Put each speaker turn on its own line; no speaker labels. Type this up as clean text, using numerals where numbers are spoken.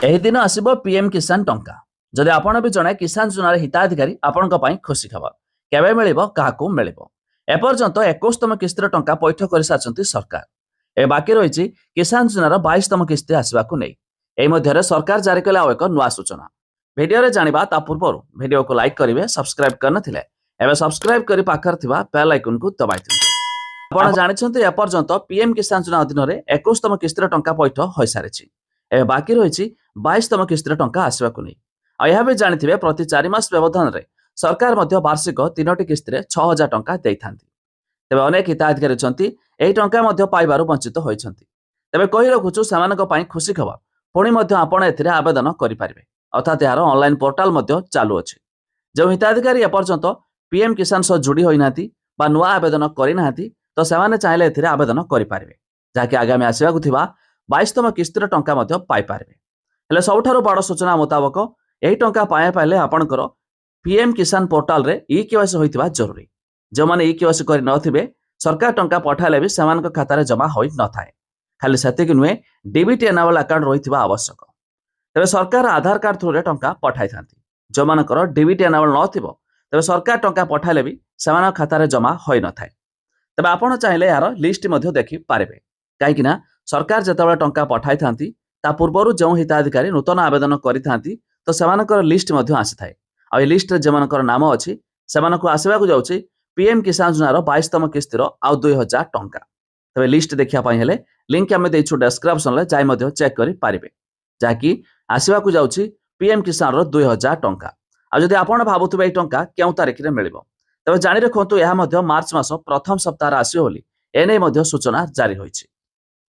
ଏହି ଦିନ ଆସିବ ପିଏମ୍ କିଷାନ ଟଙ୍କା। ଯଦି ଆପଣ ବି ଜଣେ କିଷାନ ଯୋଜନାର ହିତାଧିକାରୀ, ଆପଣଙ୍କ ପାଇଁ ଖୁସି ଖବର। କେବେ ମିଳିବ, କାହାକୁ ମିଳିବ? ଏପର୍ଯ୍ୟନ୍ତ 21ତମ କିସ୍ତିର ଟଙ୍କା ପୈଠ କରିସାରିଛନ୍ତି ସରକାର। ଏବେ ବାକି ରହିଛି କିଷାନ ଯୋଜନାର 22ତମ କିସ୍ତି ଆସିବାକୁ ନେଇ। ଏହି ମଧ୍ୟରେ ସରକାର ଜାରି କଲେ ଆଉ ଏକ ନୂଆ ସୂଚନା। ଭିଡିଓରେ ଜାଣିବା ତା ପୂର୍ବରୁ ଭିଡିଓକୁ ଲାଇକ୍ କରିବେ, ସବସ୍କ୍ରାଇବ କରିନଥିଲେ ଏବେ ସବସ୍କ୍ରାଇବ କରି ପାଖରେ ଥିବା ବେଲ୍ ଆଇକନକୁ ଦବାଇ ଦିଅନ୍ତୁ। ଆପଣ ଜାଣିଛନ୍ତି ଏପର୍ଯ୍ୟନ୍ତ ପିଏମ୍ କିଷାନ ଯୋଜନା ଅଧୀନରେ 21ତମ କିସ୍ତିର ଟଙ୍କା ପୈଠ ହୋଇସାରିଛି। ଏବେ ବାକି ରହିଛି 22ତମ କିସ୍ତିର ଟଙ୍କା ଆସିବାକୁ ନେଇ। ଆଉ ଏହା ବି ଜାଣିଥିବେ ପ୍ରତି 4 ମାସ ବ୍ୟବଧାନରେ ସରକାର ମଧ୍ୟ ବାର୍ଷିକ 3ଟି କିସ୍ତିରେ 6,000 ଟଙ୍କା ଦେଇଥାନ୍ତି। ତେବେ ଅନେକ ହିତାଧିକାରୀ ଅଛନ୍ତି ଏହି ଟଙ୍କା ମଧ୍ୟ ପାଇବାରୁ ବଞ୍ଚିତ ହୋଇଛନ୍ତି। ତେବେ କହି ରଖୁଛୁ ସେମାନଙ୍କ ପାଇଁ ଖୁସି ଖବର, ପୁଣି ମଧ୍ୟ ଆପଣ ଏଥିରେ ଆବେଦନ କରିପାରିବେ। ଅର୍ଥାତ୍ ଏହାର ଅନଲାଇନ ପୋର୍ଟାଲ ମଧ୍ୟ ଚାଲୁଅଛି। ଯେଉଁ ହିତାଧିକାରୀ ଏପର୍ଯ୍ୟନ୍ତ ପିଏମ୍ କିଷାନ ସହ ଯୋଡ଼ି ହୋଇନାହାନ୍ତି ବା ନୂଆ ଆବେଦନ କରିନାହାନ୍ତି, ତ ସେମାନେ ଚାହିଁଲେ ଏଥିରେ ଆବେଦନ କରିପାରିବେ, ଯାହାକି ଆଗାମୀ ଆସିବାକୁ ଥିବା 22ତମ କିସ୍ତିର ଟଙ୍କା ମଧ୍ୟ ପାଇପାରିବେ। ହେଲେ ସବୁଠାରୁ ବଡ଼ ସୂଚନା ମୁତାବକ ଏହି ଟଙ୍କା ପାଇଲେ ଆପଣଙ୍କର ପିଏମ୍ କିଷାନ ପୋର୍ଟାଲରେ ଇକେୱାଇସି ହୋଇଥିବା ଜରୁରୀ। ଯେଉଁମାନେ ଇକେୱାଇସି କରିନଥିବେ, ସରକାର ଟଙ୍କା ପଠାଇଲେ ବି ସେମାନଙ୍କ ଖାତାରେ ଜମା ହୋଇନଥାଏ। ଖାଲି ସେତିକି ନୁହେଁ, ଡିବିଟି ଏନାବଲ୍ ଆକାଉଣ୍ଟ ରହିଥିବା ଆବଶ୍ୟକ। ତେବେ ସରକାର ଆଧାର କାର୍ଡ ଥ୍ରୁରେ ଟଙ୍କା ପଠାଇଥାନ୍ତି। ଯେଉଁମାନଙ୍କର ଡିବିଟି ଏନାବଲ୍ ନଥିବ, ତେବେ ସରକାର ଟଙ୍କା ପଠାଇଲେ ବି ସେମାନଙ୍କ ଖାତାରେ ଜମା ହୋଇନଥାଏ। ତେବେ ଆପଣ ଚାହିଁଲେ ଏହାର ଲିଷ୍ଟ ମଧ୍ୟ ଦେଖିପାରିବେ, କାହିଁକି ନା ସରକାର ଯେତେବେଳେ ଟଙ୍କା ପଠାଇଥାନ୍ତି ତା ପୂର୍ବରୁ ଯେଉଁ ହିତାଧିକାରୀ ନୂତନ ଆବେଦନ କରିଥାନ୍ତି, ତ ସେମାନଙ୍କର ଲିଷ୍ଟ ମଧ୍ୟ ଆସିଥାଏ। ଆଉ ଏହି ଲିଷ୍ଟରେ ଯେମାନଙ୍କର ନାମ ଅଛି ସେମାନଙ୍କୁ ଆସିବାକୁ ଯାଉଛି ପିଏମ୍ କିଷାନ ଯୋଜନାର 22ତମ କିସ୍ତିର ଆଉ 2,000 ଟଙ୍କା। ତେବେ ଲିଷ୍ଟ ଦେଖିବା ପାଇଁ ହେଲେ ଲିଙ୍କ ଆମେ ଦେଇଛୁ ଡେସ୍କ୍ରିପ୍ସନରେ, ଯାଇ ମଧ୍ୟ ଚେକ୍ କରିପାରିବେ, ଯାହାକି ଆସିବାକୁ ଯାଉଛି ପିଏମ୍ କିଷାନର 2,000 ଟଙ୍କା। ଆଉ ଯଦି ଆପଣ ଭାବୁଥିବେ ଏହି ଟଙ୍କା କେଉଁ ତାରିଖରେ ମିଳିବ, ତେବେ ଜାଣି ରଖନ୍ତୁ ଏହା ମଧ୍ୟ ମାର୍ଚ୍ଚ ମାସ ପ୍ରଥମ ସପ୍ତାହରେ ଆସିବ ବୋଲି ଏନେଇ ମଧ୍ୟ ସୂଚନା ଜାରି ହୋଇଛି।